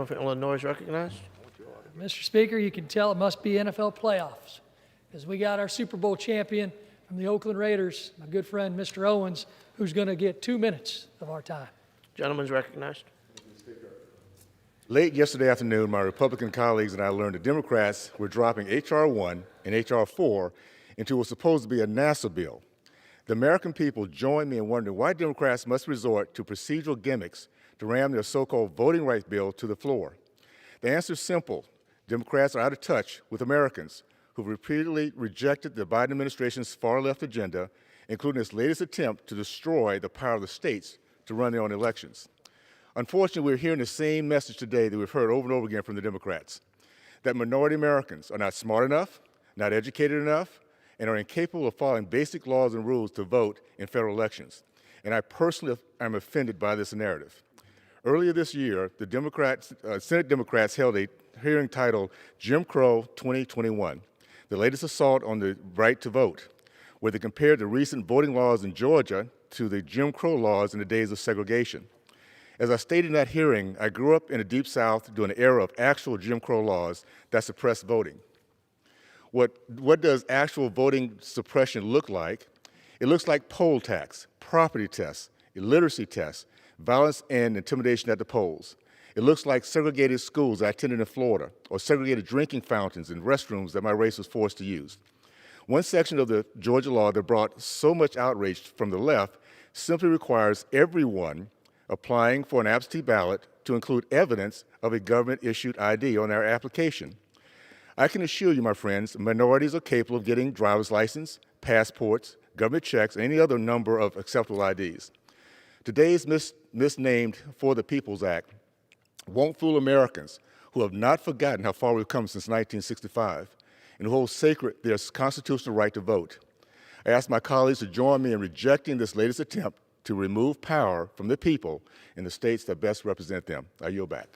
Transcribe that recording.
From Illinois is recognized. Mr. Speaker, you can tell it must be NFL playoffs, because we got our Super Bowl champion from the Oakland Raiders, my good friend Mr. Owens, who's going to get 2 minutes of our time. Gentleman's recognized. Late yesterday afternoon, my Republican colleagues and I learned that Democrats were dropping H.R. 1 and H.R. 4 into what was supposed to be a NASA bill. The American people joined me in wondering why Democrats must resort to procedural gimmicks to ram their so-called voting rights bill to the floor. The answer is simple. Democrats are out of touch with Americans who've repeatedly rejected the Biden administration's far-left agenda, including its latest attempt to destroy the power of the states to run their own elections. Unfortunately, we're hearing the same message today that we've heard over and over again from the Democrats, that minority Americans are not smart enough, not educated enough, and are incapable of following basic laws and rules to vote in federal elections. And I personally am offended by this narrative. Earlier this year, the Senate Democrats held a hearing titled Jim Crow 2021, the latest assault on the right to vote, where they compared the recent voting laws in Georgia to the Jim Crow laws in the days of segregation. As I stated in that hearing, I grew up in the Deep South during an era of actual Jim Crow laws that suppressed voting. What does actual voting suppression look like? It looks like poll tax, property tests, illiteracy tests, violence and intimidation at the polls. It looks like segregated schools I attended in Florida, or segregated drinking fountains and restrooms that my race was forced to use. One section of the Georgia law that brought so much outrage from the left simply requires everyone applying for an absentee ballot to include evidence of a government-issued ID on their application. I can assure you, my friends, minorities are capable of getting driver's license, passports, government checks, and any other number of acceptable IDs. Today's misnamed For the People's Act won't fool Americans who have not forgotten how far we've come since 1965 and who hold sacred their constitutional right to vote. I ask my colleagues to join me in rejecting this latest attempt to remove power from the people in the states that best represent them. I yield back.